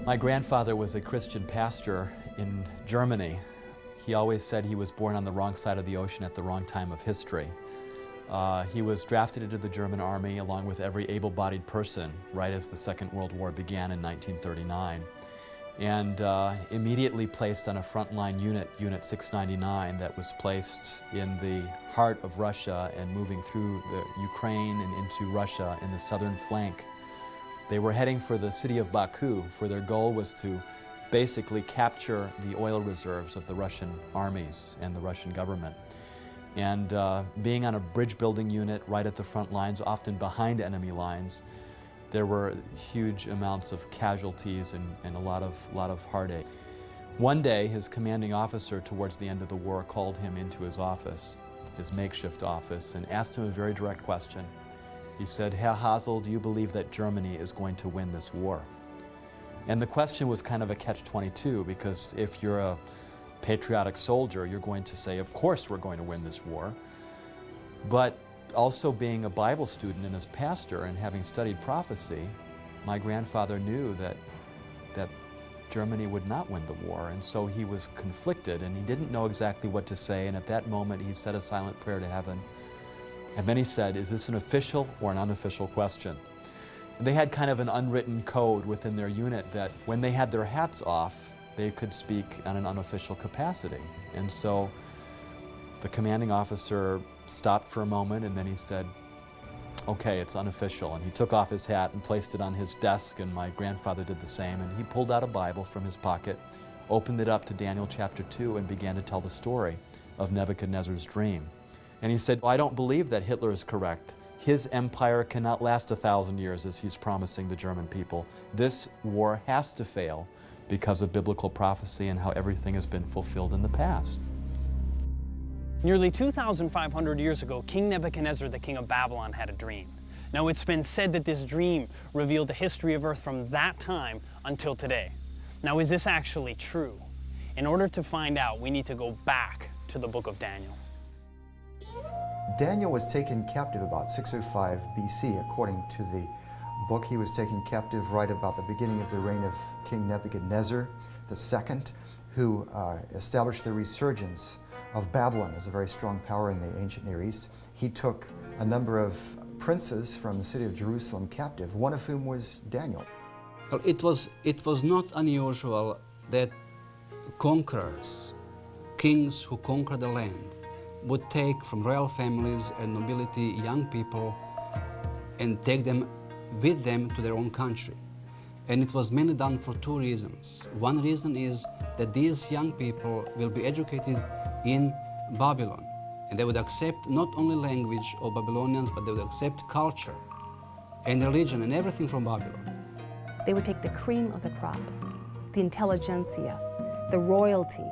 My grandfather was a Christian pastor in Germany. He always said he was born on the wrong side of the ocean at the wrong time of history. He was drafted into the German army along with every able-bodied person right as the Second World War began in 1939, and immediately placed on a frontline unit, Unit 699, that was placed in the heart of Russia and moving through the Ukraine and into Russia in the southern flank. They were heading for the city of Baku, for their goal was to basically capture the oil reserves of the Russian armies and the Russian government. And being on a bridge building unit right at the front lines, often behind enemy lines, there were huge amounts of casualties and a lot of heartache. One day, his commanding officer towards the end of the war called him into his office, his makeshift office, and asked him a very direct question. He said, "Herr Hasel, do you believe that Germany is going to win this war?" And the question was kind of a catch-22, because if you're a patriotic soldier, you're going to say, of course we're going to win this war. But also being a Bible student and as pastor and having studied prophecy, my grandfather knew that Germany would not win the war, and so he was conflicted and he didn't know exactly what to say, and at that moment he said a silent prayer to heaven. And then he said, "Is this an official or an unofficial question?" And they had kind of an unwritten code within their unit that when they had their hats off, they could speak on an unofficial capacity. And so the commanding officer stopped for a moment and then he said, "Okay, it's unofficial." And he took off his hat and placed it on his desk, and my grandfather did the same, and he pulled out a Bible from his pocket, opened it up to Daniel chapter 2, and began to tell the story of Nebuchadnezzar's dream. And he said, "I don't believe that Hitler is correct. His empire cannot last 1,000 years as he's promising the German people. This war has to fail because of biblical prophecy and how everything has been fulfilled in the past." Nearly 2,500 years ago, King Nebuchadnezzar, the king of Babylon, had a dream. Now, it's been said that this dream revealed the history of earth from that time until today. Now, is this actually true? In order to find out, we need to go back to the book of Daniel. Daniel was taken captive about 605 BC. According to the book, he was taken captive right about the beginning of the reign of King Nebuchadnezzar II, who established the resurgence of Babylon as a very strong power in the ancient Near East. He took a number of princes from the city of Jerusalem captive, one of whom was Daniel. Well, it was not unusual that conquerors, kings who conquered the land, would take from royal families and nobility young people and take them with them to their own country. And it was mainly done for two reasons. One reason is that these young people will be educated in Babylon, and they would accept not only language of Babylonians, but they would accept culture and religion and everything from Babylon. They would take the cream of the crop, the intelligentsia, the royalty.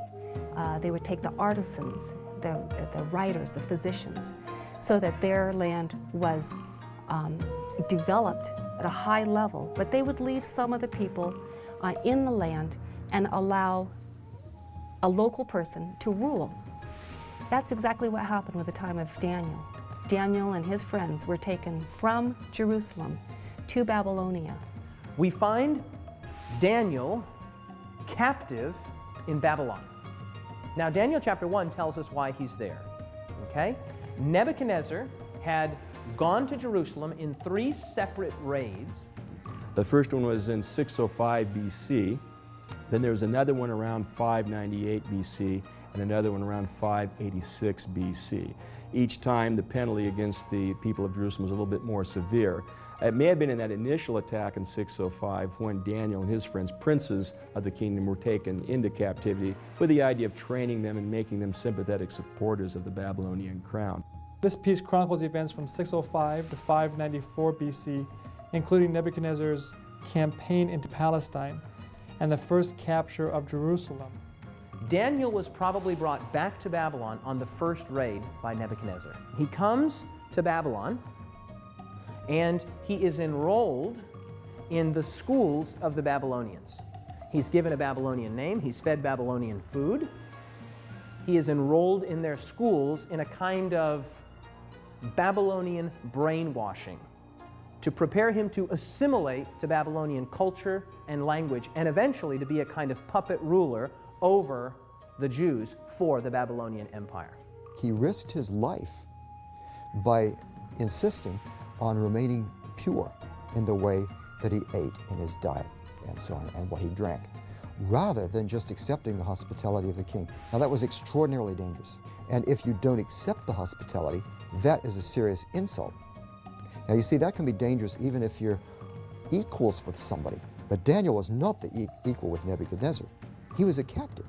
They would take the artisans, the writers, the physicians, so that their land was developed at a high level, but they would leave some of the people in the land and allow a local person to rule. That's exactly what happened with the time of Daniel. Daniel and his friends were taken from Jerusalem to Babylonia. We find Daniel captive in Babylon. Now, Daniel chapter 1 tells us why he's there, okay? Nebuchadnezzar had gone to Jerusalem in 3 separate raids. The first one was in 605 BC. Then there was another one around 598 BC and another one around 586 BC. Each time the penalty against the people of Jerusalem was a little bit more severe. It may have been in that initial attack in 605 when Daniel and his friends, princes of the kingdom, were taken into captivity with the idea of training them and making them sympathetic supporters of the Babylonian crown. This piece chronicles events from 605 to 594 BC, including Nebuchadnezzar's campaign into Palestine and the first capture of Jerusalem. Daniel was probably brought back to Babylon on the first raid by Nebuchadnezzar. He comes to Babylon and he is enrolled in the schools of the Babylonians. He's given a Babylonian name, he's fed Babylonian food. He is enrolled in their schools in a kind of Babylonian brainwashing to prepare him to assimilate to Babylonian culture and language, and eventually to be a kind of puppet ruler over the Jews for the Babylonian Empire. He risked his life by insisting on remaining pure in the way that he ate in his diet and so on, and what he drank, rather than just accepting the hospitality of the king. Now that was extraordinarily dangerous, and if you don't accept the hospitality, that is a serious insult. Now you see, that can be dangerous even if you're equals with somebody, but Daniel was not the equal with Nebuchadnezzar. He was a captive.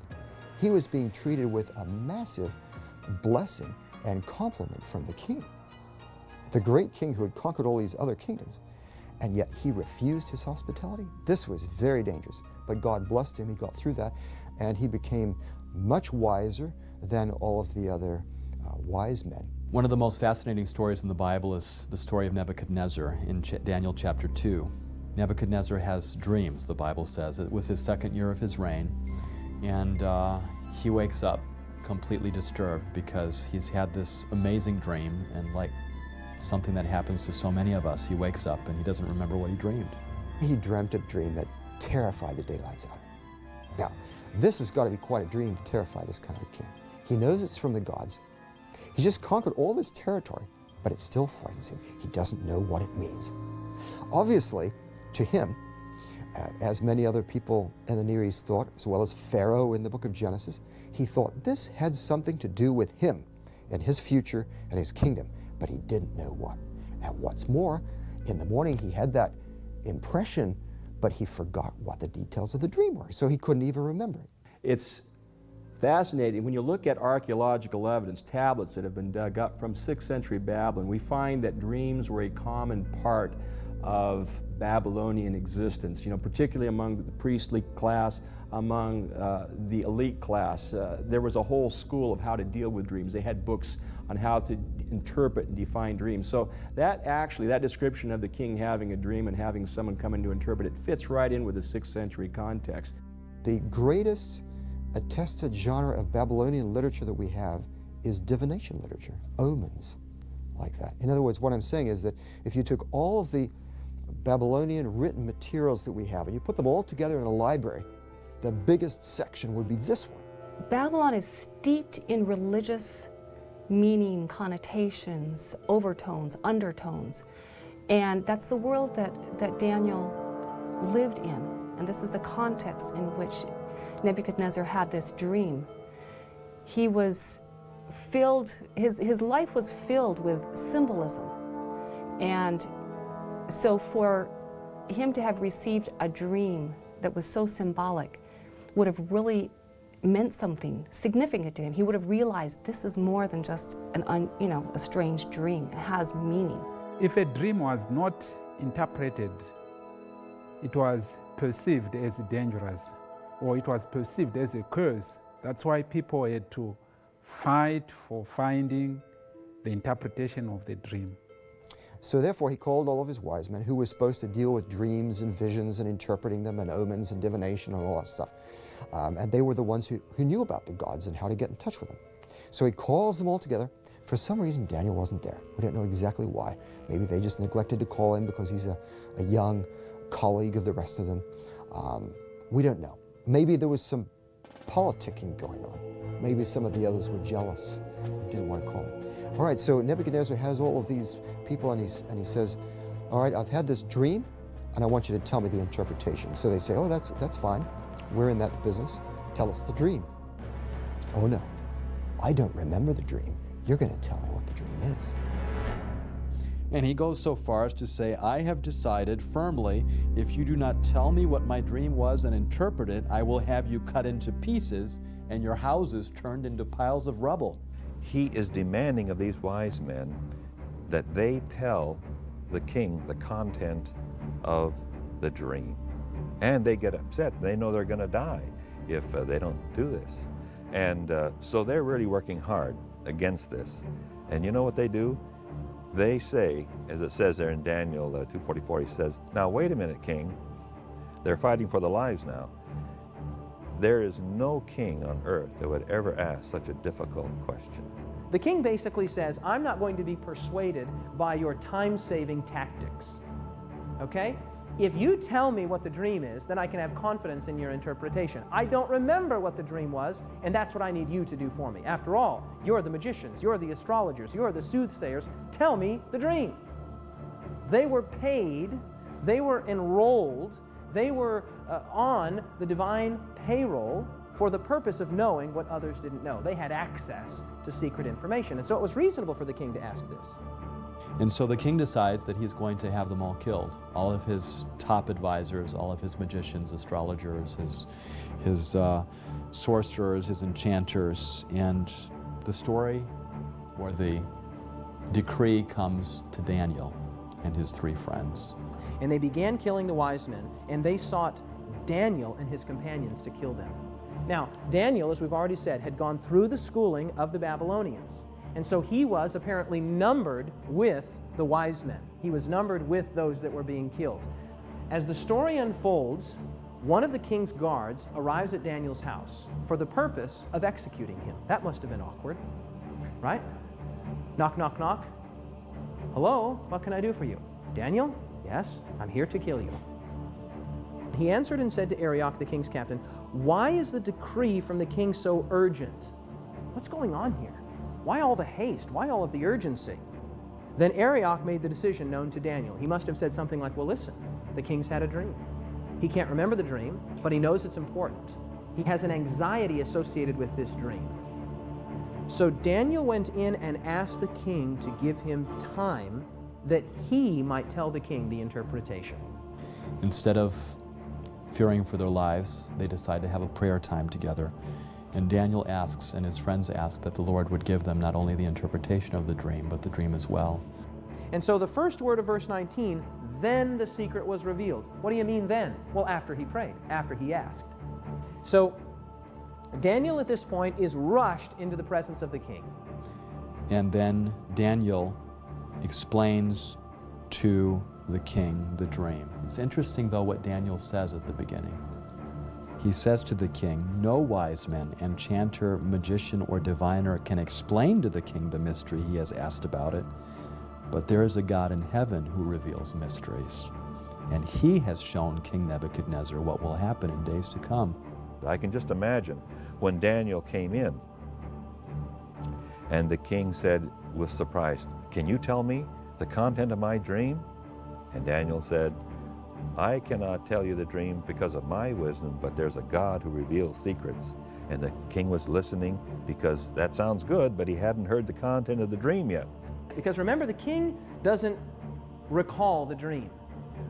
He was being treated with a massive blessing and compliment from the king, the great king who had conquered all these other kingdoms, and yet he refused his hospitality. This was very dangerous, but God blessed him. He got through that, and he became much wiser than all of the other wise men. One of the most fascinating stories in the Bible is the story of Nebuchadnezzar in Daniel chapter 2. Nebuchadnezzar has dreams, the Bible says. It was his second year of his reign, and he wakes up completely disturbed because he's had this amazing dream, and like something that happens to so many of us, he wakes up and he doesn't remember what he dreamed. He dreamt a dream that terrified the daylights out of him. Now, this has got to be quite a dream to terrify this kind of a king. He knows it's from the gods. He's just conquered all this territory, but it still frightens him. He doesn't know what it means. Obviously, to him, as many other people in the Near East thought, as well as Pharaoh in the book of Genesis, he thought this had something to do with him and his future and his kingdom, but he didn't know what. And what's more, in the morning he had that impression, but he forgot what the details of the dream were, so he couldn't even remember it. It's fascinating. When you look at archaeological evidence, tablets that have been dug up from 6th century Babylon, we find that dreams were a common part of Babylonian existence, particularly among the priestly class, among the elite class. There was a whole school of how to deal with dreams. They had books on how to interpret and define dreams. So that description of the king having a dream and having someone come in to interpret it fits right in with the 6th century context. The greatest attested genre of Babylonian literature that we have is divination literature, omens, like that. In other words, what I'm saying is that if you took all of the Babylonian written materials that we have and you put them all together in a library, the biggest section would be this one. Babylon is steeped in religious meaning, connotations, overtones, undertones. And that's the world that Daniel lived in. And this is the context in which Nebuchadnezzar had this dream. He was filled, his life was filled with symbolism. And so for him to have received a dream that was so symbolic would have really meant something significant to him. He would have realized this is more than just a strange dream. It has meaning. If a dream was not interpreted, it was perceived as dangerous, or it was perceived as a curse. That's why people had to fight for finding the interpretation of the dream. So therefore he called all of his wise men who were supposed to deal with dreams and visions and interpreting them and omens and divination and all that stuff. And they were the ones who knew about the gods and how to get in touch with them. So he calls them all together. For some reason, Daniel wasn't there. We don't know exactly why. Maybe they just neglected to call him because he's a young colleague of the rest of them. We don't know. Maybe there was some politicking going on. Maybe some of the others were jealous and didn't want to call him. All right, so Nebuchadnezzar has all of these people and he says, all right, I've had this dream and I want you to tell me the interpretation. So they say, oh, that's fine. We're in that business. Tell us the dream. Oh no, I don't remember the dream. You're going to tell me what the dream is. And he goes so far as to say, I have decided firmly, if you do not tell me what my dream was and interpret it, I will have you cut into pieces and your houses turned into piles of rubble. He is demanding of these wise men that they tell the king the content of the dream. And they get upset. They know they're going to die if they don't do this. And so they're really working hard against this. And you know what they do? They say, as it says there in Daniel 2:44, he says, now wait a minute, king. They're fighting for their lives now. There is no king on earth that would ever ask such a difficult question. The king basically says, I'm not going to be persuaded by your time-saving tactics. Okay? If you tell me what the dream is, then I can have confidence in your interpretation. I don't remember what the dream was, and that's what I need you to do for me. After all, you're the magicians, you're the astrologers, you're the soothsayers. Tell me the dream. They were paid, they were enrolled, they were on the divine payroll for the purpose of knowing what others didn't know. They had access to secret information, and so it was reasonable for the king to ask this. And so the king decides that he's going to have them all killed. All of his top advisors, all of his magicians, astrologers, his sorcerers, his enchanters, and the story or the decree comes to Daniel and his 3 friends. And they began killing the wise men, and they sought Daniel and his companions to kill them. Now, Daniel, as we've already said, had gone through the schooling of the Babylonians. And so he was apparently numbered with the wise men. He was numbered with those that were being killed. As the story unfolds, one of the king's guards arrives at Daniel's house for the purpose of executing him. That must have been awkward, right? Knock, knock, knock. Hello, what can I do for you? Daniel? Yes, I'm here to kill you. He answered and said to Arioch, the king's captain, "Why is the decree from the king so urgent? What's going on here? Why all the haste? Why all of the urgency?" Then Arioch made the decision known to Daniel. He must have said something like, "Well, listen, the king's had a dream. He can't remember the dream, but he knows it's important. He has an anxiety associated with this dream." So Daniel went in and asked the king to give him time that he might tell the king the interpretation. Instead of fearing for their lives, they decide to have a prayer time together. And Daniel asks, and his friends ask, that the Lord would give them not only the interpretation of the dream, but the dream as well. And so the first word of verse 19, then the secret was revealed. What do you mean then? Well, after he prayed, after he asked. So Daniel at this point is rushed into the presence of the king. And then Daniel explains to the king the dream. It's interesting, though, what Daniel says at the beginning. He says to the king, "No wise man, enchanter, magician, or diviner can explain to the king the mystery he has asked about it, but there is a God in heaven who reveals mysteries, and he has shown King Nebuchadnezzar what will happen in days to come." I can just imagine when Daniel came in and the king said, was surprised, "Can you tell me the content of my dream?" And Daniel said, "I cannot tell you the dream because of my wisdom, but there's a God who reveals secrets." And the king was listening because that sounds good, but he hadn't heard the content of the dream yet. Because remember, the king doesn't recall the dream.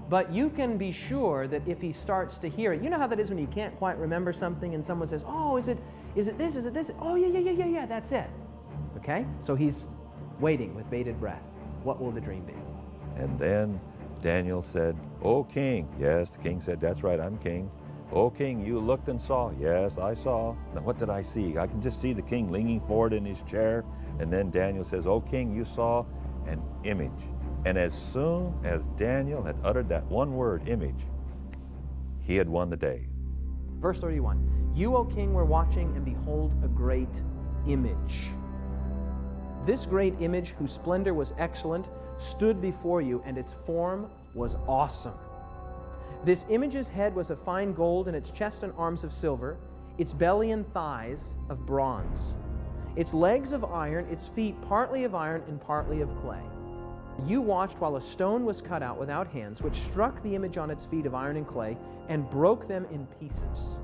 But you can be sure that if he starts to hear it, you know how that is when you can't quite remember something and someone says, "Oh, is it this, is it this?" "Oh, yeah, that's it." Okay? So he's waiting with bated breath. What will the dream be? And then Daniel said, "O king." Yes, the king said, "That's right, I'm king." "O king, you looked and saw." "Yes, I saw." "Now what did I see?" I can just see the king leaning forward in his chair. And then Daniel says, "O king, you saw an image." And as soon as Daniel had uttered that one word, image, he had won the day. Verse 31, "You, O king, were watching, and behold, a great image. This great image, whose splendor was excellent, stood before you, and its form was awesome. This image's head was of fine gold, and its chest and arms of silver, its belly and thighs of bronze, its legs of iron, its feet partly of iron and partly of clay. You watched while a stone was cut out without hands, which struck the image on its feet of iron and clay, and broke them in pieces.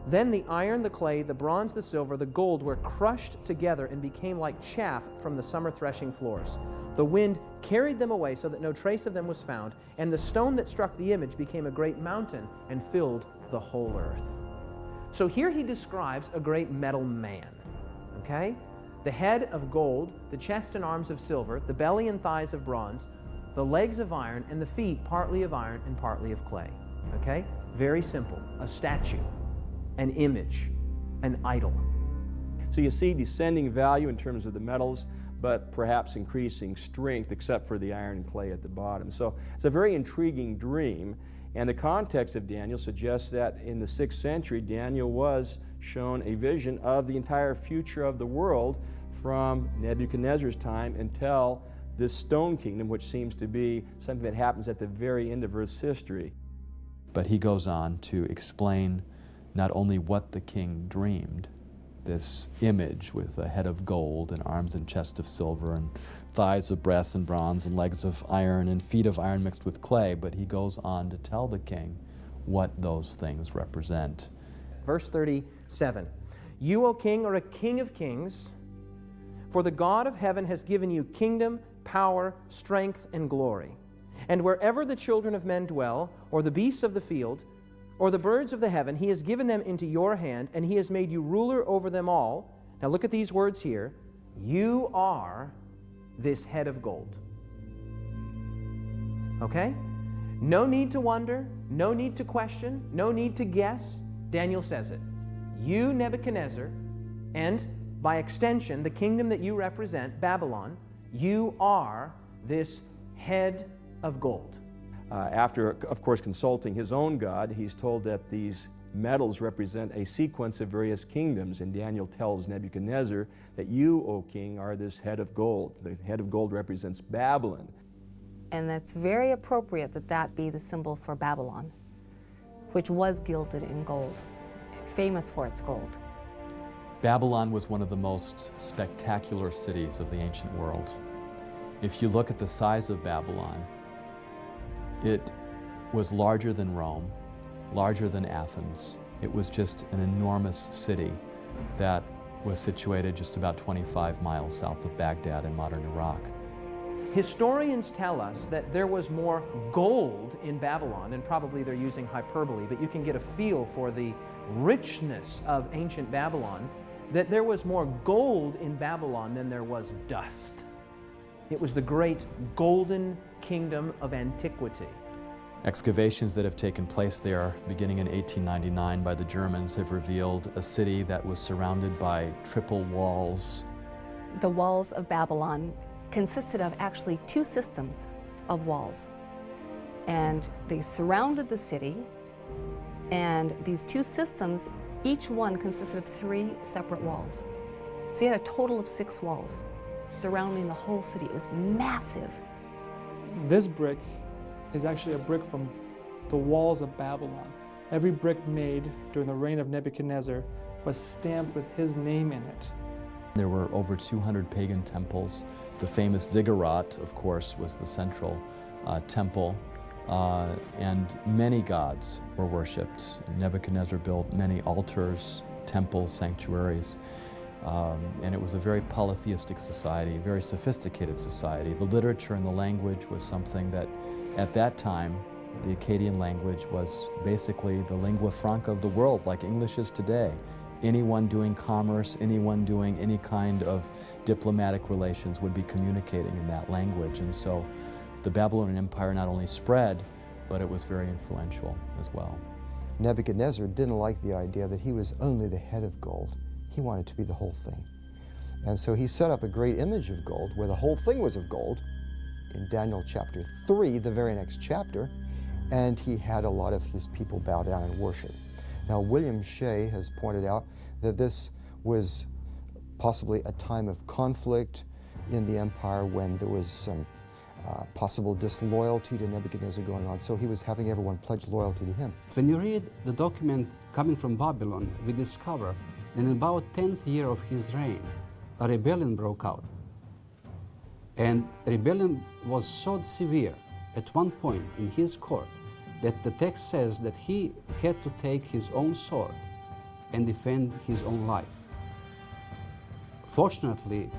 Then the iron, the clay, the bronze, the silver, the gold were crushed together and became like chaff from the summer threshing floors. The wind carried them away so that no trace of them was found, and the stone that struck the image became a great mountain and filled the whole earth." So here he describes a great metal man, okay? The head of gold, the chest and arms of silver, the belly and thighs of bronze, the legs of iron, and the feet partly of iron and partly of clay, okay? Very simple, a statue, an image, an idol. So you see descending value in terms of the metals, but perhaps increasing strength, except for the iron and clay at the bottom. So it's a very intriguing dream, and the context of Daniel suggests that in the 6th century, Daniel was shown a vision of the entire future of the world from Nebuchadnezzar's time until this stone kingdom, which seems to be something that happens at the very end of Earth's history. But he goes on to explain not only what the king dreamed, this image with a head of gold and arms and chest of silver and thighs of brass and bronze and legs of iron and feet of iron mixed with clay, but he goes on to tell the king what those things represent. Verse 37, "You, O king, are a king of kings, for the God of heaven has given you kingdom, power, strength, and glory. And wherever the children of men dwell, or the beasts of the field, or the birds of the heaven, he has given them into your hand, and he has made you ruler over them all." Now look at these words here. "You are this head of gold." Okay? No need to wonder, no need to question, no need to guess. Daniel says it. You, Nebuchadnezzar, and by extension, the kingdom that you represent, Babylon, you are this head of gold. After, of course, consulting his own God, he's told that these metals represent a sequence of various kingdoms, and Daniel tells Nebuchadnezzar that you, O king, are this head of gold. The head of gold represents Babylon. And it's very appropriate that that be the symbol for Babylon, which was gilded in gold, famous for its gold. Babylon was one of the most spectacular cities of the ancient world. If you look at the size of Babylon, it was larger than Rome, larger than Athens. It was just an enormous city that was situated just about 25 miles south of Baghdad in modern Iraq. Historians tell us that there was more gold in Babylon, and probably they're using hyperbole, but you can get a feel for the richness of ancient Babylon, that there was more gold in Babylon than there was dust. It was the great golden kingdom of antiquity. Excavations that have taken place there beginning in 1899 by the Germans have revealed a city that was surrounded by triple walls. The walls of Babylon consisted of actually two systems of walls. And they surrounded the city, and these two systems, each one consisted of 3 separate walls. So you had a total of 6 walls surrounding the whole city. It was massive. This brick is actually a brick from the walls of Babylon. Every brick made during the reign of Nebuchadnezzar was stamped with his name in it. There were over 200 pagan temples. The famous ziggurat, of course, was the central temple, and many gods were worshipped. Nebuchadnezzar built many altars, temples, sanctuaries, and it was a very polytheistic society, a very sophisticated society. The literature and the language was something that, at that time, the Akkadian language was basically the lingua franca of the world, like English is today. Anyone doing commerce, anyone doing any kind of diplomatic relations would be communicating in that language. And so the Babylonian Empire not only spread, but it was very influential as well. Nebuchadnezzar didn't like the idea that he was only the head of gold. He wanted to be the whole thing. And so he set up a great image of gold where the whole thing was of gold in Daniel chapter 3, the very next chapter, and he had a lot of his people bow down and worship. Now, William Shea has pointed out that this was possibly a time of conflict in the empire when there was some possible disloyalty to Nebuchadnezzar going on, so he was having everyone pledge loyalty to him. When you read the document coming from Babylon, we discover that in about 10th year of his reign, a rebellion broke out. And rebellion was so severe at one point in his court that the text says that he had to take his own sword and defend his own life. Fortunately,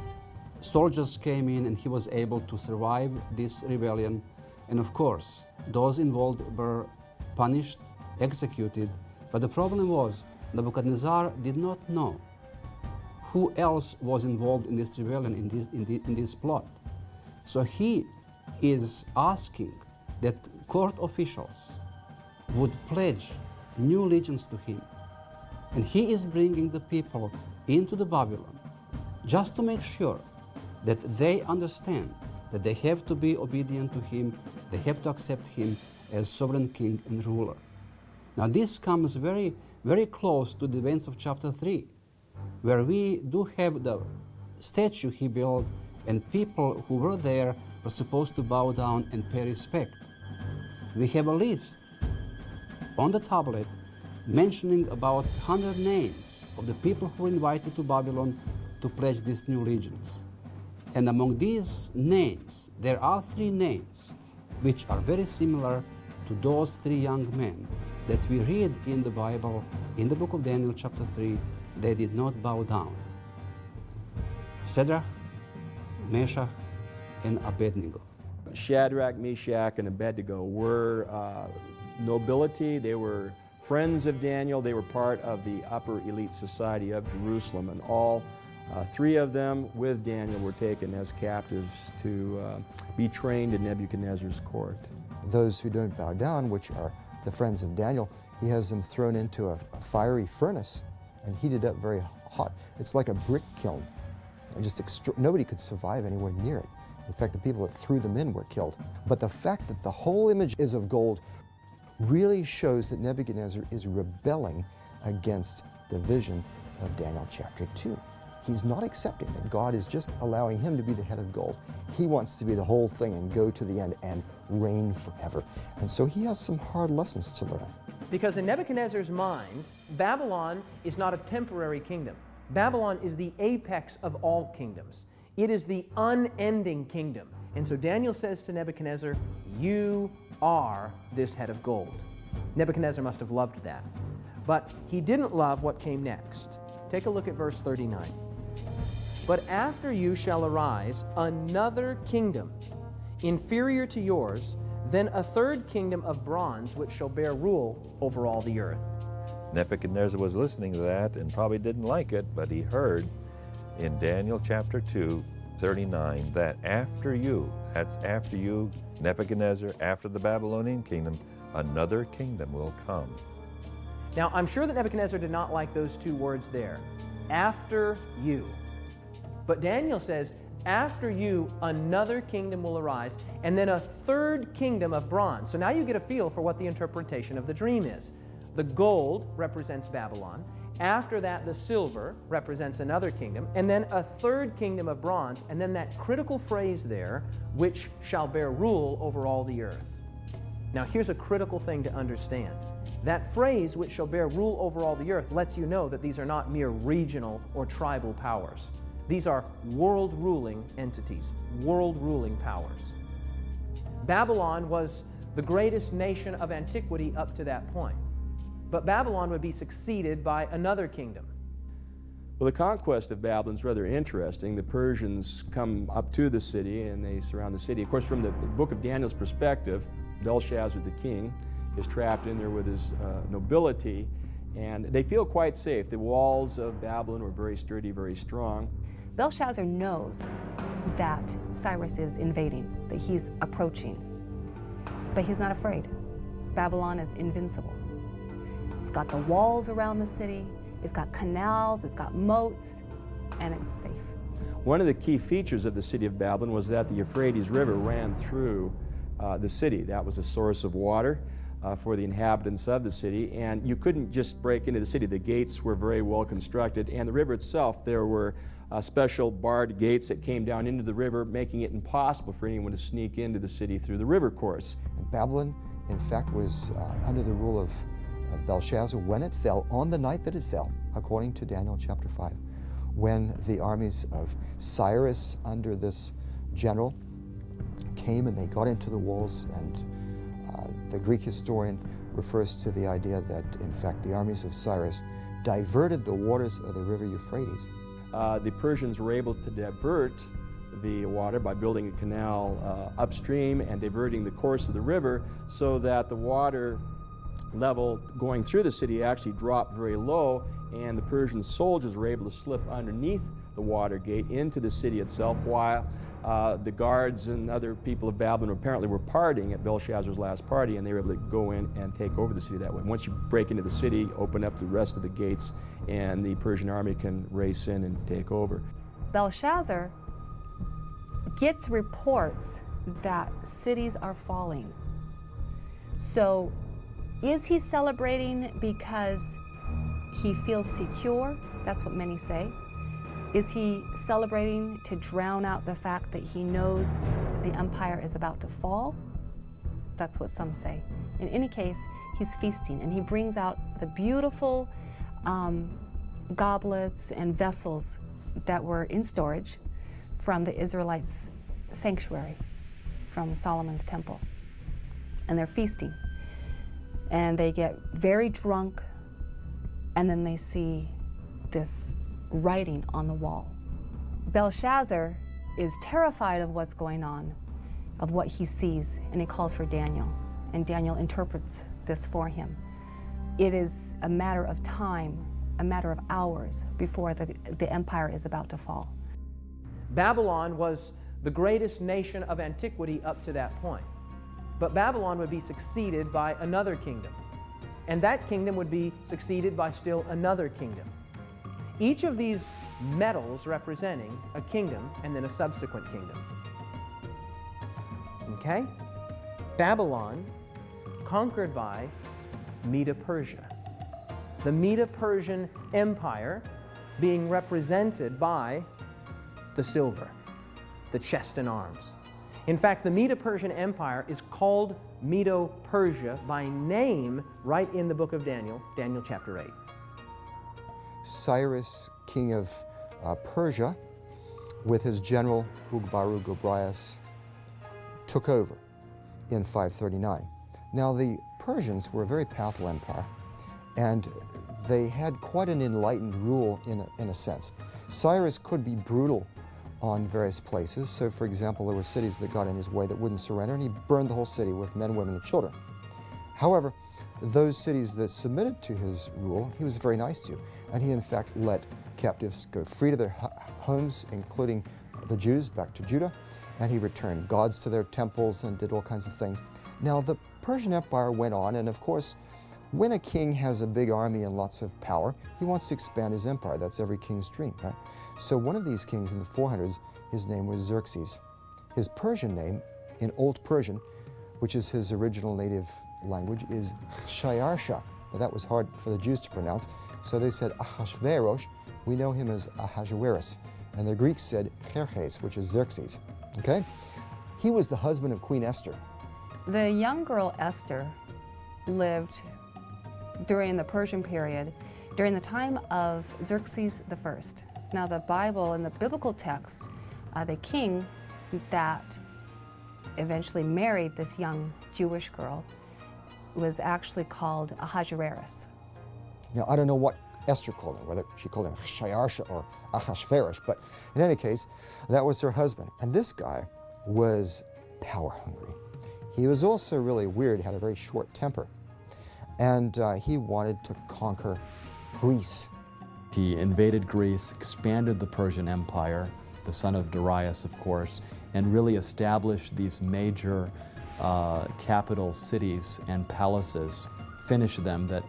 soldiers came in and he was able to survive this rebellion. And of course, those involved were punished, executed. But the problem was Nebuchadnezzar did not know who else was involved in this rebellion, in this plot. So he is asking that court officials would pledge new allegiance to him. And he is bringing the people into the Babylon just to make sure that they understand that they have to be obedient to him, they have to accept him as sovereign king and ruler. Now this comes very, very close to the events of chapter 3, where we do have the statue he built and people who were there were supposed to bow down and pay respect. We have a list on the tablet mentioning about 100 names of the people who were invited to Babylon to pledge these new allegiance. And among these names, there are 3 names which are very similar to those 3 young men that we read in the Bible, in the book of Daniel chapter 3, they did not bow down. Shadrach, Meshach, and Abednego. Shadrach, Meshach, and Abednego were nobility. They were friends of Daniel. They were part of the upper elite society of Jerusalem, and all 3 of them with Daniel were taken as captives to be trained in Nebuchadnezzar's court. Those who don't bow down, which are the friends of Daniel, he has them thrown into a fiery furnace and heated up very hot. It's like a brick kiln. Nobody could survive anywhere near it. In fact, the people that threw them in were killed. But the fact that the whole image is of gold really shows that Nebuchadnezzar is rebelling against the vision of Daniel chapter 2. He's not accepting that God is just allowing him to be the head of gold. He wants to be the whole thing and go to the end and reign forever. And so he has some hard lessons to learn. Because in Nebuchadnezzar's mind, Babylon is not a temporary kingdom. Babylon is the apex of all kingdoms. It is the unending kingdom. And so Daniel says to Nebuchadnezzar, "You are this head of gold." Nebuchadnezzar must have loved that. But he didn't love what came next. Take a look at verse 39. "But after you shall arise another kingdom, inferior to yours, then a third kingdom of bronze, which shall bear rule over all the earth." Nebuchadnezzar was listening to that and probably didn't like it, but he heard in Daniel chapter 2, 39, that after you, that's after you, Nebuchadnezzar, after the Babylonian kingdom, another kingdom will come. Now, I'm sure that Nebuchadnezzar did not like those 2 words there, after you. But Daniel says, after you, another kingdom will arise, and then a third kingdom of bronze. So now you get a feel for what the interpretation of the dream is. The gold represents Babylon. After that, the silver represents another kingdom, and then a third kingdom of bronze, and then that critical phrase there, which shall bear rule over all the earth. Now, here's a critical thing to understand. That phrase, which shall bear rule over all the earth, lets you know that these are not mere regional or tribal powers. These are world-ruling entities, world-ruling powers. Babylon was the greatest nation of antiquity up to that point. But Babylon would be succeeded by another kingdom. Well, the conquest of Babylon is rather interesting. The Persians come up to the city and they surround the city. Of course, from the book of Daniel's perspective, Belshazzar the king is trapped in there with his nobility, and they feel quite safe. The walls of Babylon were very sturdy, very strong. Belshazzar knows that Cyrus is invading, that he's approaching, but he's not afraid. Babylon is invincible. It's got the walls around the city, it's got canals, it's got moats, and it's safe. One of the key features of the city of Babylon was that the Euphrates River ran through the city. That was a source of water for the inhabitants of the city, and you couldn't just break into the city. The gates were very well constructed, and the river itself, there were special barred gates that came down into the river, making it impossible for anyone to sneak into the city through the river course. Babylon, in fact, was under the rule of Belshazzar when it fell, on the night that it fell, according to Daniel chapter 5, when the armies of Cyrus under this general came and they got into the walls, and the Greek historian refers to the idea that, in fact, the armies of Cyrus diverted the waters of the river Euphrates. The Persians were able to divert the water by building a canal upstream and diverting the course of the river so that the water level going through the city actually dropped very low, and the Persian soldiers were able to slip underneath the water gate into the city itself, while the guards and other people of Babylon apparently were partying at Belshazzar's last party, and they were able to go in and take over the city that way. Once you break into the city, open up the rest of the gates, and the Persian army can race in and take over. Belshazzar gets reports that cities are falling. So is he celebrating because he feels secure? That's what many say. Is he celebrating to drown out the fact that he knows the empire is about to fall? That's what some say. In any case, he's feasting, and he brings out the beautiful goblets and vessels that were in storage from the Israelites' sanctuary, from Solomon's temple. And they're feasting. And they get very drunk, and then they see this writing on the wall. Belshazzar is terrified of what's going on, of what he sees, and he calls for Daniel, and Daniel interprets this for him. It is a matter of time, a matter of hours before the empire is about to fall. Babylon was the greatest nation of antiquity up to that point. But Babylon would be succeeded by another kingdom, and that kingdom would be succeeded by still another kingdom. Each of these medals representing a kingdom and then a subsequent kingdom. Okay? Babylon conquered by Medo-Persia. The Medo-Persian Empire being represented by the silver, the chest and arms. In fact, the Medo-Persian Empire is called Medo-Persia by name right in the book of Daniel, Daniel chapter 8. Cyrus, king of Persia, with his general Ugbaru-Gobryas, took over in 539. Now, the Persians were a very powerful empire, and they had quite an enlightened rule in a sense. Cyrus could be brutal on various places. So, for example, there were cities that got in his way that wouldn't surrender, and he burned the whole city with men, women, and children. However, those cities that submitted to his rule, he was very nice to, and he in fact let captives go free to their homes, including the Jews, back to Judah, and he returned gods to their temples and did all kinds of things. Now, the Persian Empire went on, and of course, when a king has a big army and lots of power, he wants to expand his empire. That's every king's dream, right? So one of these kings in the 400s, his name was Xerxes. His Persian name, in Old Persian, which is his original native language, is Shayarsha. Now that was hard for the Jews to pronounce, so they said Ahasuerus. We know him as Ahasuerus. And the Greeks said Xerxes, which is Xerxes, okay? He was the husband of Queen Esther. The young girl Esther lived during the Persian period, during the time of Xerxes I. Now the Bible and the biblical text, the king that eventually married this young Jewish girl was actually called Ahasuerus. Now I don't know what Esther called him, whether she called him Shayarsha or Ahasuerus, but in any case, that was her husband. And this guy was power hungry. He was also really weird, had a very short temper. And he wanted to conquer Greece. He invaded Greece, expanded the Persian Empire, the son of Darius, of course, and really established these major capital cities and palaces, finished them that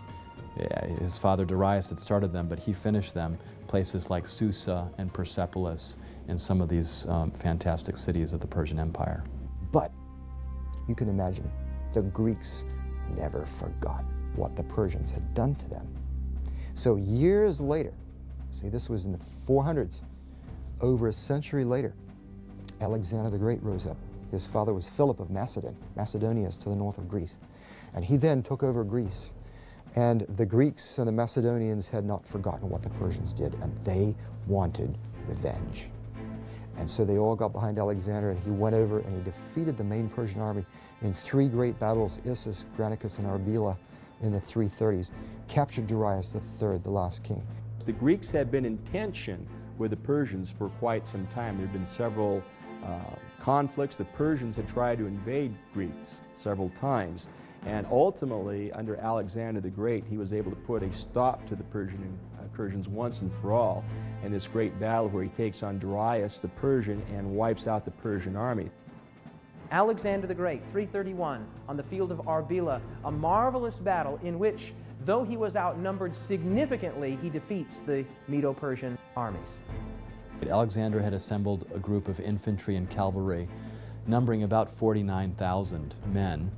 his father Darius had started them, but he finished them, places like Susa and Persepolis and some of these fantastic cities of the Persian Empire. But you can imagine, the Greeks never forgot what the Persians had done to them. So years later, see, this was in the 400s, over a century later, Alexander the Great rose up. His father was Philip of Macedon. Macedonia is to the north of Greece. And he then took over Greece. And the Greeks and the Macedonians had not forgotten what the Persians did, and they wanted revenge. And so they all got behind Alexander, and he went over and he defeated the main Persian army in 3 great battles, Issus, Granicus, and Arbela, in the 330s, captured Darius III, the last king. The Greeks had been in tension with the Persians for quite some time. There had been several conflicts. The Persians had tried to invade Greece several times. And ultimately, under Alexander the Great, he was able to put a stop to the Persians once and for all in this great battle where he takes on Darius the Persian and wipes out the Persian army. Alexander the Great, 331, on the field of Arbela, a marvelous battle in which, though he was outnumbered significantly, he defeats the Medo-Persian armies. Alexander had assembled a group of infantry and cavalry numbering about 49,000 men.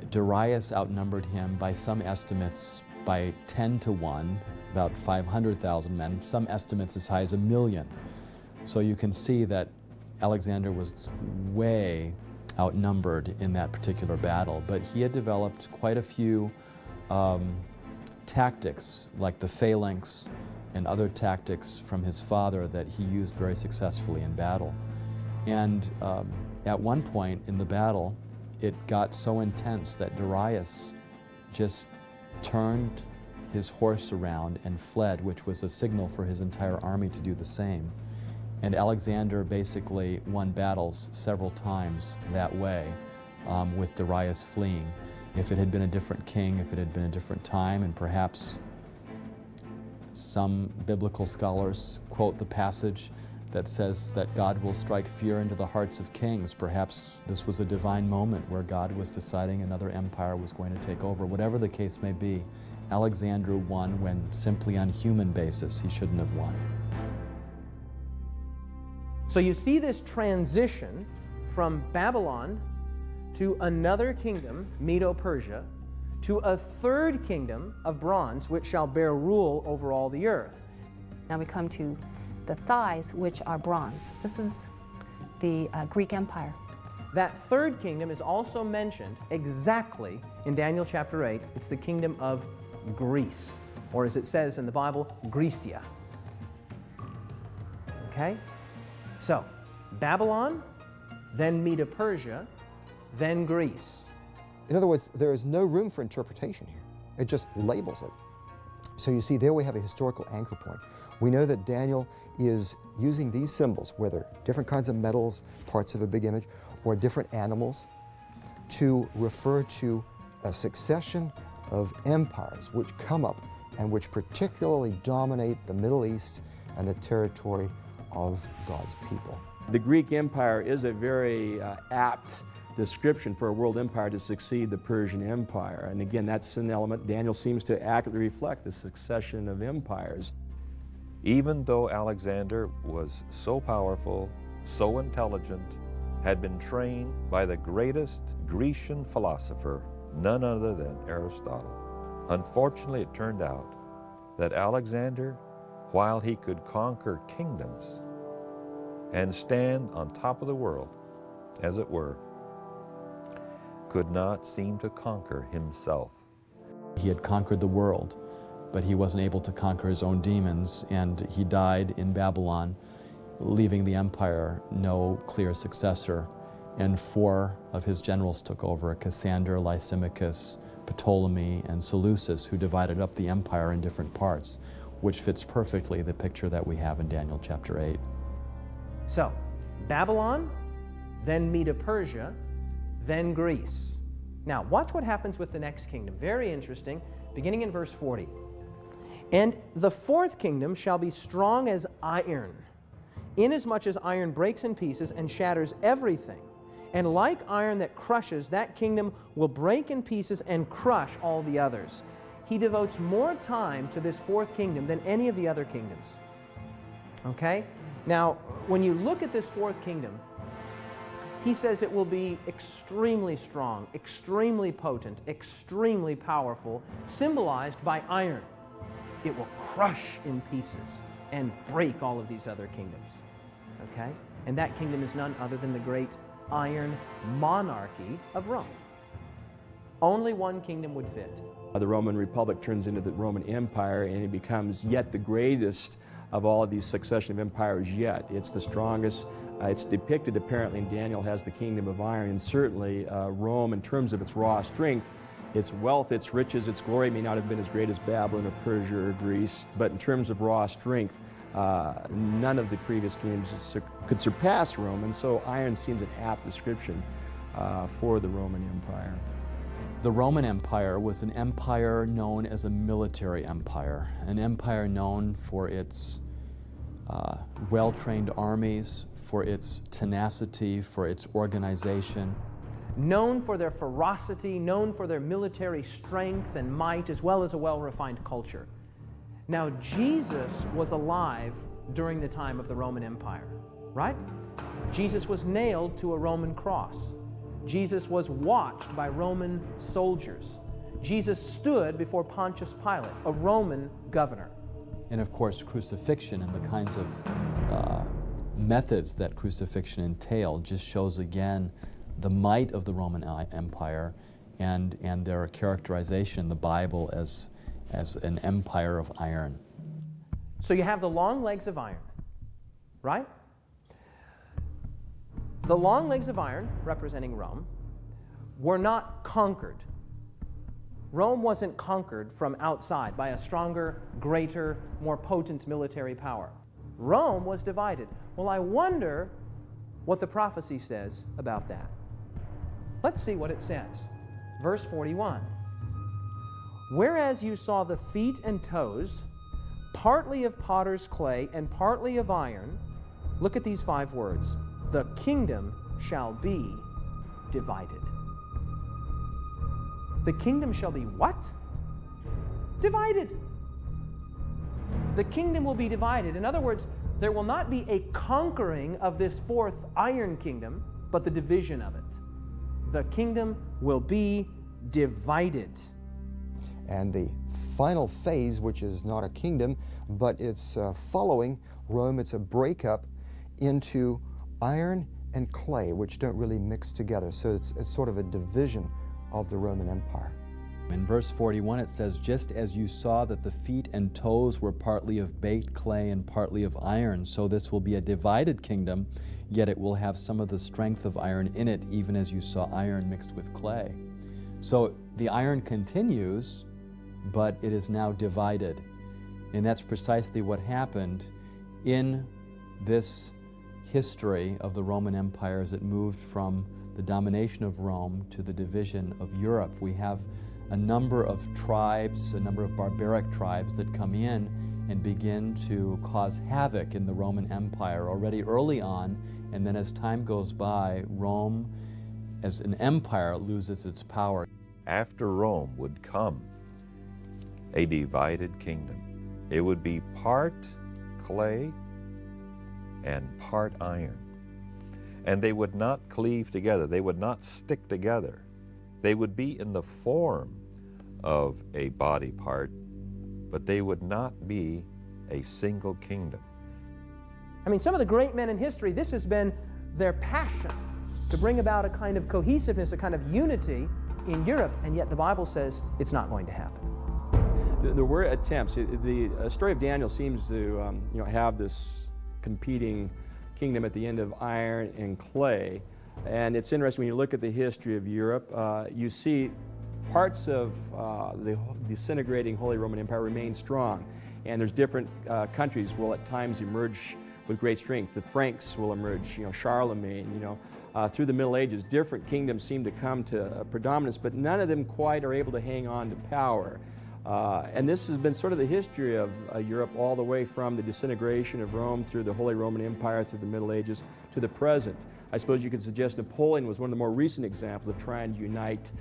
Darius outnumbered him by some estimates by 10 to 1, about 500,000 men, some estimates as high as 1 million. So you can see that Alexander was way outnumbered in that particular battle, but he had developed quite a few tactics, like the phalanx and other tactics from his father that he used very successfully in battle. And at one point in the battle, it got so intense that Darius just turned his horse around and fled, which was a signal for his entire army to do the same. And Alexander basically won battles several times that way, with Darius fleeing. If it had been a different king, if it had been a different time, and perhaps some biblical scholars quote the passage that says that God will strike fear into the hearts of kings. Perhaps this was a divine moment where God was deciding another empire was going to take over. Whatever the case may be, Alexander won when simply on human basis he shouldn't have won. So you see this transition from Babylon to another kingdom, Medo-Persia, to a third kingdom of bronze, which shall bear rule over all the earth. Now we come to the thighs, which are bronze. This is the Greek Empire. That third kingdom is also mentioned exactly in Daniel chapter 8. It's the kingdom of Greece, or as it says in the Bible, Grecia. Okay? So, Babylon, then Medo-Persia, then Greece. In other words, there is no room for interpretation here. It just labels it. So you see, there we have a historical anchor point. We know that Daniel is using these symbols, whether different kinds of metals, parts of a big image, or different animals, to refer to a succession of empires which come up and which particularly dominate the Middle East and the territory of God's people. The Greek Empire is a very apt description for a world empire to succeed the Persian Empire. And again, that's an element Daniel seems to accurately reflect, the succession of empires. Even though Alexander was so powerful, so intelligent, had been trained by the greatest Grecian philosopher, none other than Aristotle. Unfortunately, it turned out that Alexander, while he could conquer kingdoms and stand on top of the world, as it were, could not seem to conquer himself. He had conquered the world, but he wasn't able to conquer his own demons, and he died in Babylon, leaving the empire no clear successor. And 4 of his generals took over: Cassander, Lysimachus, Ptolemy, and Seleucus, who divided up the empire in different parts, which fits perfectly the picture that we have in Daniel chapter 8. So, Babylon, then Medo-Persia, then Greece. Now, watch what happens with the next kingdom. Very interesting, beginning in verse 40. And the fourth kingdom shall be strong as iron, inasmuch as iron breaks in pieces and shatters everything. And like iron that crushes, that kingdom will break in pieces and crush all the others. He devotes more time to this fourth kingdom than any of the other kingdoms. Okay? Now, when you look at this fourth kingdom, he says it will be extremely strong, extremely potent, extremely powerful, symbolized by iron. It will crush in pieces and break all of these other kingdoms. Okay? And that kingdom is none other than the great iron monarchy of Rome. Only one kingdom would fit. The Roman Republic turns into the Roman Empire, and it becomes yet the greatest of all of these succession of empires yet. It's the strongest. It's depicted apparently in Daniel as the kingdom of iron, and certainly Rome, in terms of its raw strength, its wealth, its riches, its glory may not have been as great as Babylon or Persia or Greece, but in terms of raw strength, none of the previous kingdoms could surpass Rome, and so iron seems an apt description for the Roman Empire. The Roman Empire was an empire known as a military empire, an empire known for its well-trained armies, for its tenacity, for its organization. Known for their ferocity, known for their military strength and might, as well as a well-refined culture. Now, Jesus was alive during the time of the Roman Empire, right? Jesus was nailed to a Roman cross. Jesus was watched by Roman soldiers. Jesus stood before Pontius Pilate, a Roman governor. And of course, crucifixion and the kinds of methods that crucifixion entailed just shows again the might of the Roman Empire and their characterization in the Bible as an empire of iron. So you have the long legs of iron, right? The long legs of iron, representing Rome, were not conquered. Rome wasn't conquered from outside by a stronger, greater, more potent military power. Rome was divided. Well, I wonder what the prophecy says about that. Let's see what it says. Verse 41. Whereas you saw the feet and toes, partly of potter's clay and partly of iron, look at these 5 words. The kingdom shall be divided. The kingdom shall be what? Divided. The kingdom will be divided. In other words, there will not be a conquering of this 4th iron kingdom, but the division of it. The kingdom will be divided. And the final phase, which is not a kingdom, but it's following Rome, it's a breakup into iron and clay, which don't really mix together. So it's sort of a division of the Roman Empire. In verse 41 it says, just as you saw that the feet and toes were partly of baked clay and partly of iron, so this will be a divided kingdom, yet it will have some of the strength of iron in it, even as you saw iron mixed with clay. So the iron continues, but it is now divided. And that's precisely what happened in this history of the Roman Empire as it moved from the domination of Rome to the division of Europe. We have a number of tribes, a number of barbaric tribes that come in and begin to cause havoc in the Roman Empire already early on, and then as time goes by, Rome as an empire loses its power. After Rome would come a divided kingdom. It would be part clay and part iron. And they would not cleave together. They would not stick together. They would be in the form of a body part, but they would not be a single kingdom. I mean, some of the great men in history, this has been their passion, to bring about a kind of cohesiveness, a kind of unity in Europe, and yet the Bible says it's not going to happen. There were attempts. The story of Daniel seems to have this competing kingdom at the end of iron and clay. And it's interesting when you look at the history of Europe, you see parts of the disintegrating Holy Roman Empire remain strong. And there's different countries will at times emerge with great strength. The Franks will emerge, Charlemagne, through the Middle Ages. Different kingdoms seem to come to predominance, but none of them quite are able to hang on to power. And this has been sort of the history of Europe all the way from the disintegration of Rome through the Holy Roman Empire, through the Middle Ages, to the present. I suppose you could suggest Napoleon was one of the more recent examples of trying to unite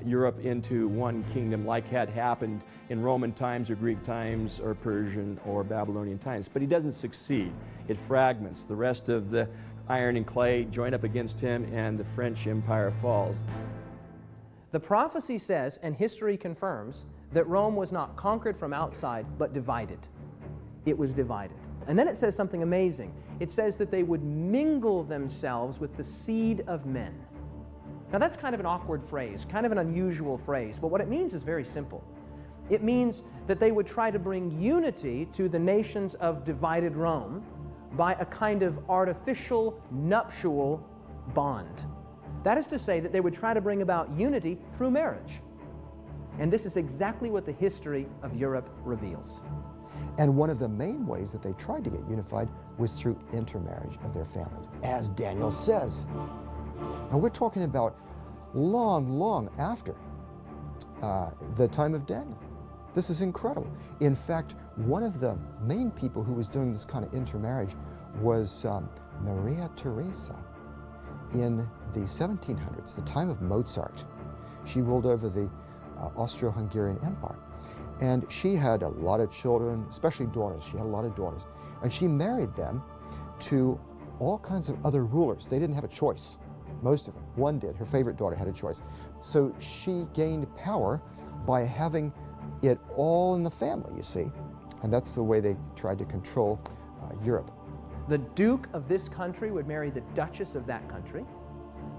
Europe into one kingdom, like had happened in Roman times or Greek times or Persian or Babylonian times. But he doesn't succeed. It fragments. The rest of the iron and clay join up against him, and the French Empire falls. The prophecy says, and history confirms, that Rome was not conquered from outside, but divided. It was divided. And then it says something amazing. It says that they would mingle themselves with the seed of men. Now that's kind of an awkward phrase, kind of an unusual phrase, but what it means is very simple. It means that they would try to bring unity to the nations of divided Rome by a kind of artificial nuptial bond. That is to say that they would try to bring about unity through marriage. And this is exactly what the history of Europe reveals. And one of the main ways that they tried to get unified was through intermarriage of their families, as Daniel says. Now we're talking about long after the time of Daniel. This is incredible. In fact, one of the main people who was doing this kind of intermarriage was Maria Theresa in the 1700s, the time of Mozart. She ruled over the Austro-Hungarian Empire. And she had a lot of children, especially daughters. She had a lot of daughters. And she married them to all kinds of other rulers. They didn't have a choice. most of them. One did. Her favorite daughter had a choice. So she gained power by having it all in the family, you see. And that's the way they tried to control Europe. The Duke of this country would marry the Duchess of that country.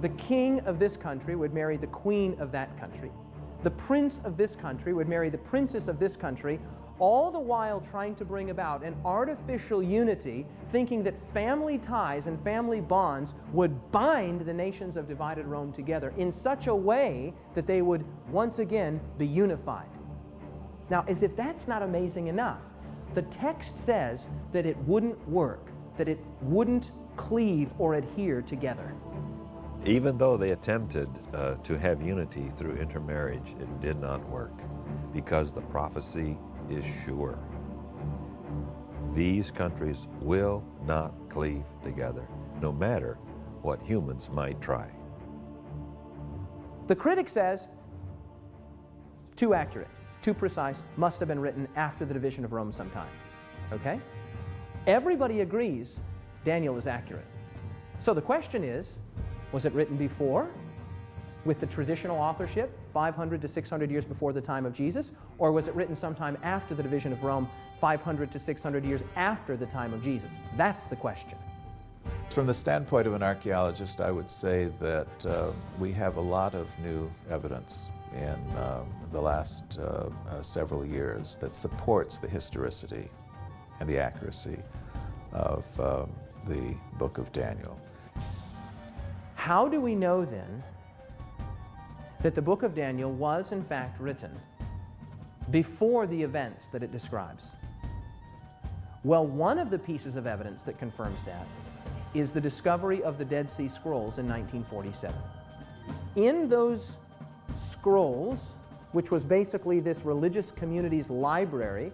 The King of this country would marry the Queen of that country. The Prince of this country would marry the Princess of this country, all the while trying to bring about an artificial unity, thinking that family ties and family bonds would bind the nations of divided Rome together in such a way that they would once again be unified. Now, as if that's not amazing enough, the text says that it wouldn't work, that it wouldn't cleave or adhere together. Even though they attempted to have unity through intermarriage, it did not work because the prophecy is sure. These countries will not cleave together, no matter what humans might try. The critic says, too accurate, too precise, must have been written after the division of Rome sometime. Okay? Everybody agrees Daniel is accurate. So the question is, was it written before, with the traditional authorship, 500 to 600 years before the time of Jesus, or was it written sometime after the division of Rome, 500 to 600 years after the time of Jesus? That's the question. From the standpoint of an archaeologist, I would say that we have a lot of new evidence in the last several years that supports the historicity and the accuracy of the book of Daniel. How do we know then that the book of Daniel was in fact written before the events that it describes? Well, one of the pieces of evidence that confirms that is the discovery of the Dead Sea Scrolls in 1947. In those scrolls, which was basically this religious community's library,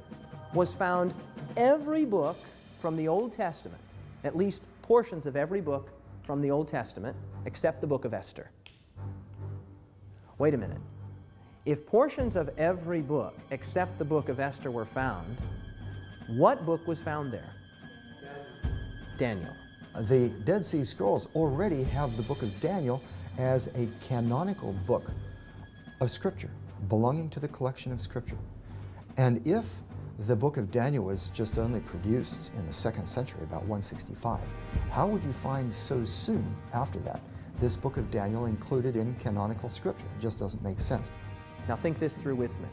was found every book from the Old Testament, at least portions of every book from the Old Testament, except the book of Esther. Wait a minute. If portions of every book except the book of Esther were found, what book was found there? Daniel. The Dead Sea Scrolls already have the book of Daniel as a canonical book of Scripture, belonging to the collection of Scripture. And if the book of Daniel was just only produced in the 2nd century, about 165, how would you find so soon after that this book of Daniel included in canonical Scripture? It just doesn't make sense. Now think this through with me.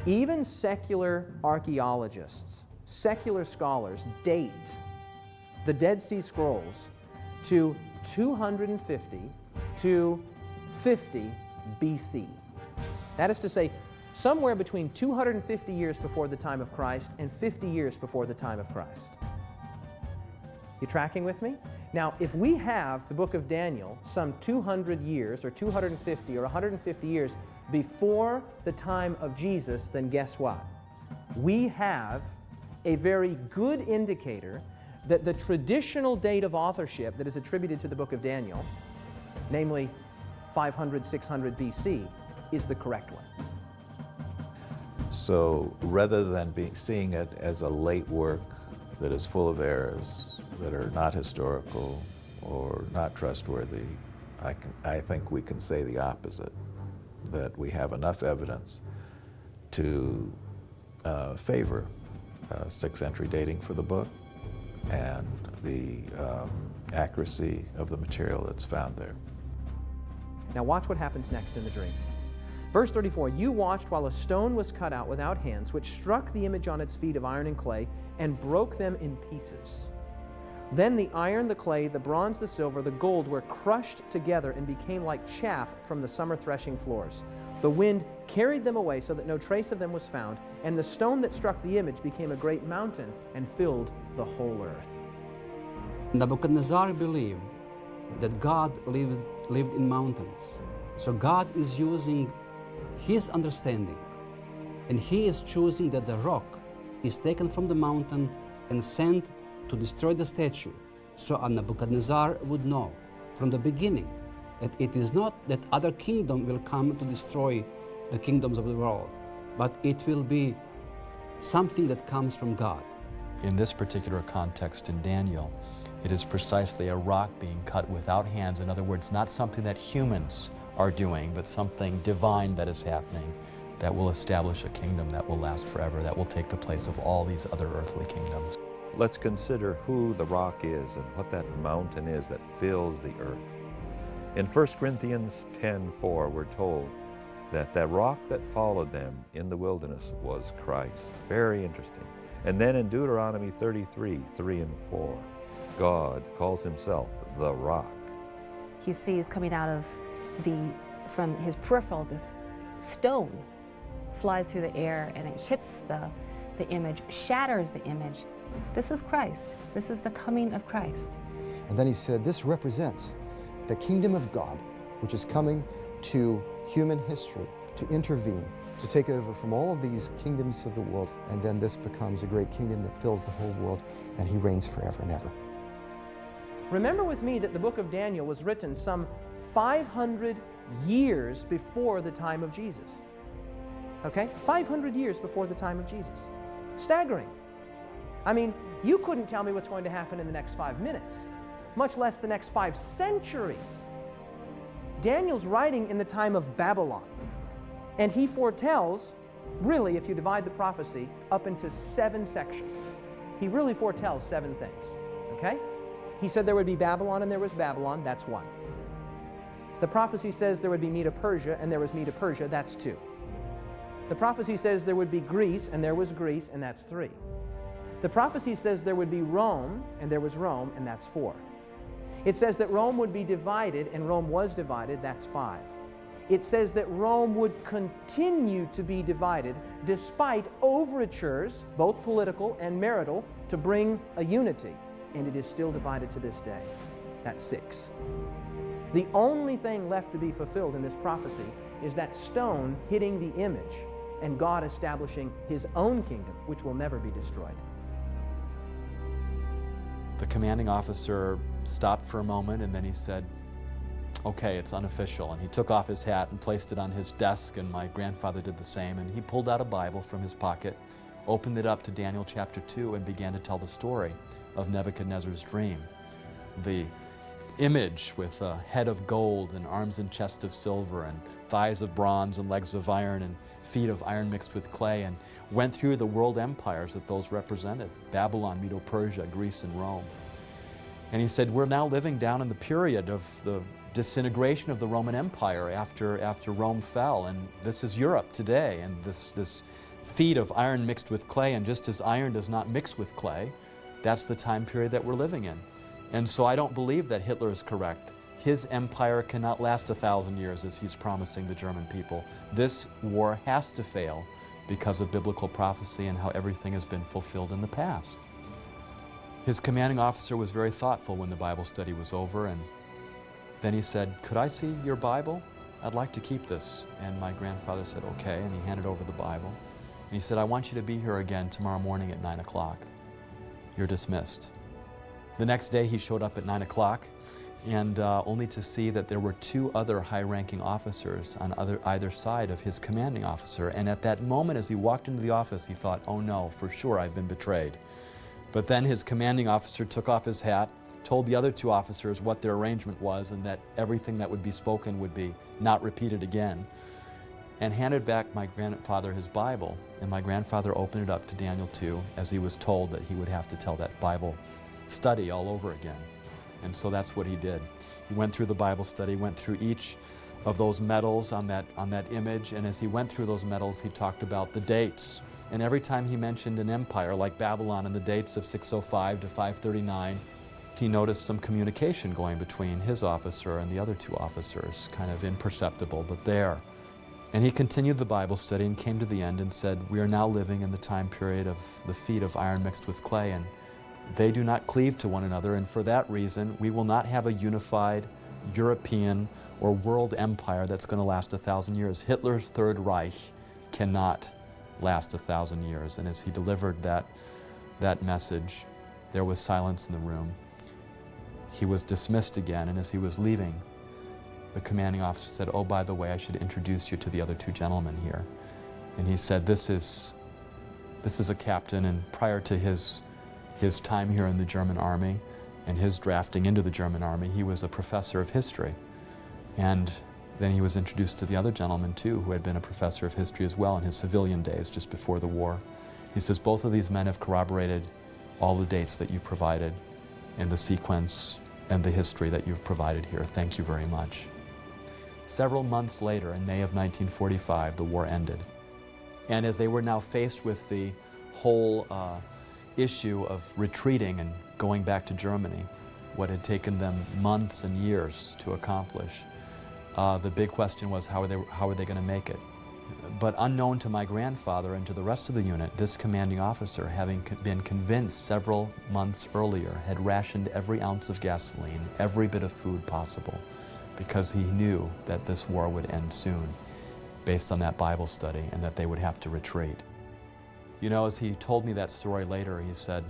Even secular archaeologists, secular scholars date the Dead Sea Scrolls to 250 to 50 BC. That is to say, somewhere between 250 years before the time of Christ and 50 years before the time of Christ. You tracking with me? Now, if we have the book of Daniel some 200 years or 250 or 150 years before the time of Jesus, then guess what? We have a very good indicator that the traditional date of authorship that is attributed to the book of Daniel, namely 500, 600 BC, is the correct one. So rather than seeing it as a late work that is full of errors, that are not historical or not trustworthy, I think we can say the opposite, that we have enough evidence to favor 6th century dating for the book and the accuracy of the material that's found there. Now watch what happens next in the dream. Verse 34, you watched while a stone was cut out without hands, which struck the image on its feet of iron and clay and broke them in pieces. Then the iron, the clay, the bronze, the silver, the gold were crushed together and became like chaff from the summer threshing floors. The wind carried them away so that no trace of them was found, and the stone that struck the image became a great mountain and filled the whole earth. Nebuchadnezzar believed that God lived in mountains. So God is using his understanding, and he is choosing that the rock is taken from the mountain and sent to destroy the statue, so Nebuchadnezzar would know from the beginning that it is not that other kingdom will come to destroy the kingdoms of the world, but it will be something that comes from God. In this particular context in Daniel, It is precisely a rock being cut without hands. In other words, not something that humans are doing, but something divine that is happening that will establish a kingdom that will last forever, that will take the place of all these other earthly kingdoms. Let's consider who the rock is and what that mountain is that fills the earth. In 1 Corinthians 10:4, we're told that the rock that followed them in the wilderness was Christ. Very interesting. And then in Deuteronomy 33:3-4, God calls himself the rock. He sees coming out of from his peripheral, this stone flies through the air and it hits the image, shatters the image. This is Christ. This is the coming of Christ. And then he said, this represents the kingdom of God, which is coming to human history, to intervene, to take over from all of these kingdoms of the world. And then this becomes a great kingdom that fills the whole world, and he reigns forever and ever. Remember with me that the book of Daniel was written some 500 years before the time of Jesus. Okay? 500 years before the time of Jesus. Staggering. I mean, you couldn't tell me what's going to happen in the next 5 minutes, much less the next 5 centuries. Daniel's writing in the time of Babylon, and he foretells, really, if you divide the prophecy up into 7 sections, he really foretells 7 things, okay? He said there would be Babylon and there was Babylon, that's 1. The prophecy says there would be Medo-Persia and there was Medo-Persia, that's 2. The prophecy says there would be Greece and there was Greece, and that's 3. The prophecy says there would be Rome and there was Rome, and that's 4. It says that Rome would be divided, and Rome was divided, that's 5. It says that Rome would continue to be divided despite overtures, both political and marital, to bring a unity, and it is still divided to this day. That's 6. The only thing left to be fulfilled in this prophecy is that stone hitting the image and God establishing his own kingdom, which will never be destroyed. The commanding officer stopped for a moment, and then he said, okay, it's unofficial. And he took off his hat and placed it on his desk, and my grandfather did the same. And he pulled out a Bible from his pocket, opened it up to Daniel chapter 2, and began to tell the story of Nebuchadnezzar's dream. The image with a head of gold and arms and chest of silver and thighs of bronze and legs of iron and feet of iron mixed with clay, and went through the world empires that those represented: Babylon, Medo-Persia, Greece, and Rome. And he said, we're now living down in the period of the disintegration of the Roman Empire after Rome fell, and this is Europe today, and this feet of iron mixed with clay, and just as iron does not mix with clay, that's the time period that we're living in. And so I don't believe that Hitler is correct. His empire cannot last 1,000 years as he's promising the German people. This war has to fail because of biblical prophecy and how everything has been fulfilled in the past. His commanding officer was very thoughtful when the Bible study was over, and then he said, could I see your Bible? I'd like to keep this. And my grandfather said, okay, and he handed over the Bible. And he said, I want you to be here again tomorrow morning at 9 o'clock. You're dismissed. The next day he showed up at 9 o'clock, and only to see that there were 2 other high-ranking officers on either side of his commanding officer. And at that moment, as he walked into the office, he thought, oh no, for sure I've been betrayed. But then his commanding officer took off his hat, told the other 2 officers what their arrangement was, and that everything that would be spoken would be not repeated again, and handed back my grandfather his Bible. And my grandfather opened it up to Daniel 2, as he was told that he would have to tell that Bible study all over again. And so that's what he did. He went through the Bible study, went through each of those medals on that image, and as he went through those medals, he talked about the dates. And every time he mentioned an empire like Babylon and the dates of 605 to 539, he noticed some communication going between his officer and the other 2 officers, kind of imperceptible, but there. And he continued the Bible study and came to the end and said, we are now living in the time period of the feet of iron mixed with clay, and they do not cleave to one another, and for that reason, we will not have a unified European or world empire that's going to last 1,000 years. Hitler's Third Reich cannot last 1,000 years. And as he delivered that message, there was silence in the room. He was dismissed again, and as he was leaving, the commanding officer said, oh, by the way, I should introduce you to the other 2 gentlemen here. And he said, this is a captain, and prior to his time here in the German army, and his drafting into the German army, he was a professor of history. And then he was introduced to the other gentleman too, who had been a professor of history as well in his civilian days just before the war. He says, both of these men have corroborated all the dates that you provided and the sequence and the history that you've provided here. Thank you very much. Several months later, in May of 1945, the war ended. And as they were now faced with the whole issue of retreating and going back to Germany, what had taken them months and years to accomplish, the big question was how were they going to make it? But unknown to my grandfather and to the rest of the unit, this commanding officer, having been convinced several months earlier, had rationed every ounce of gasoline, every bit of food possible, because he knew that this war would end soon, based on that Bible study, and that they would have to retreat. You know, as he told me that story later, he said,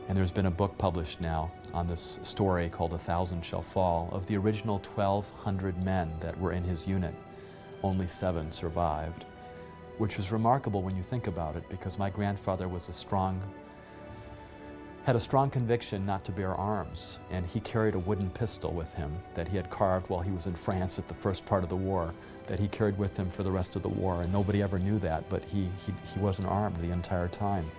and there's been a book published now on this story called 1,000 Shall Fall, of the original 1,200 men that were in his unit, only 7 survived, which was remarkable when you think about it, because my grandfather was had a strong conviction not to bear arms, and he carried a wooden pistol with him that he had carved while he was in France at the first part of the war, that he carried with him for the rest of the war, and nobody ever knew that, but he wasn't armed the entire time.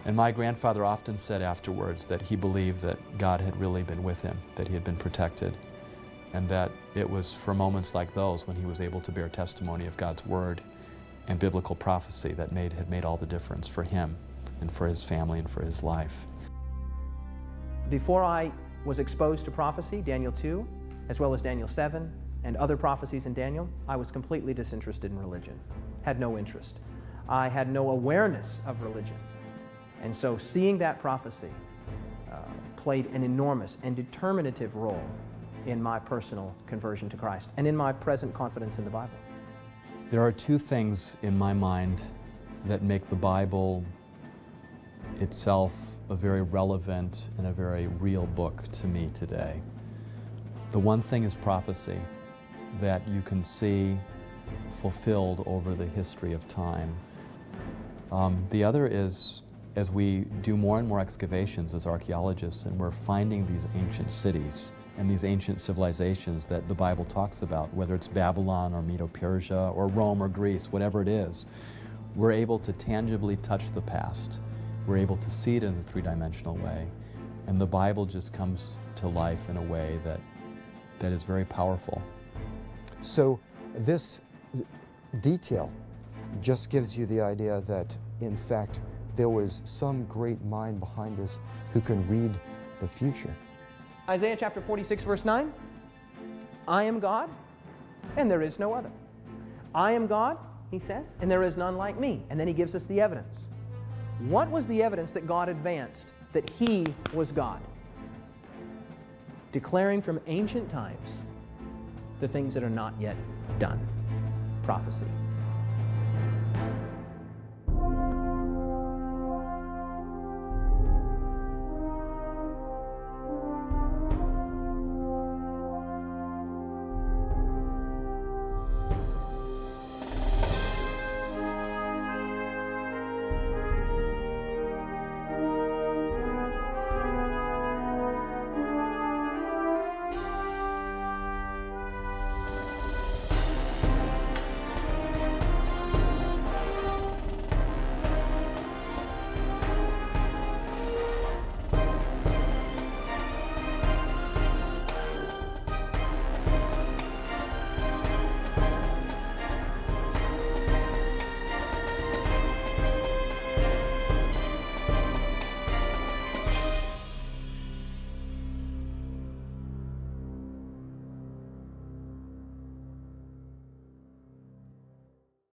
And my grandfather often said afterwards that he believed that God had really been with him, that he had been protected, and that it was for moments like those when he was able to bear testimony of God's word and biblical prophecy that had made all the difference for him and for his family and for his life. Before I was exposed to prophecy, Daniel 2, as well as Daniel 7, and other prophecies in Daniel, I was completely disinterested in religion, had no interest. I had no awareness of religion. And so seeing that prophecy played an enormous and determinative role in my personal conversion to Christ and in my present confidence in the Bible. There are 2 things in my mind that make the Bible itself a very relevant and a very real book to me today. The one thing is prophecy, that you can see fulfilled over the history of time. The other is, as we do more and more excavations as archaeologists, and we're finding these ancient cities and these ancient civilizations that the Bible talks about, whether it's Babylon or Medo-Persia or Rome or Greece, whatever it is, we're able to tangibly touch the past. We're able to see it in a 3-dimensional way, and the Bible just comes to life in a way that is very powerful. So this detail just gives you the idea that, in fact, there was some great mind behind this who can read the future. Isaiah chapter 46, verse 9, I am God, and there is no other. I am God, he says, and there is none like me. And then he gives us the evidence. What was the evidence that God advanced that he was God? Declaring from ancient times the things that are not yet done. Prophecy.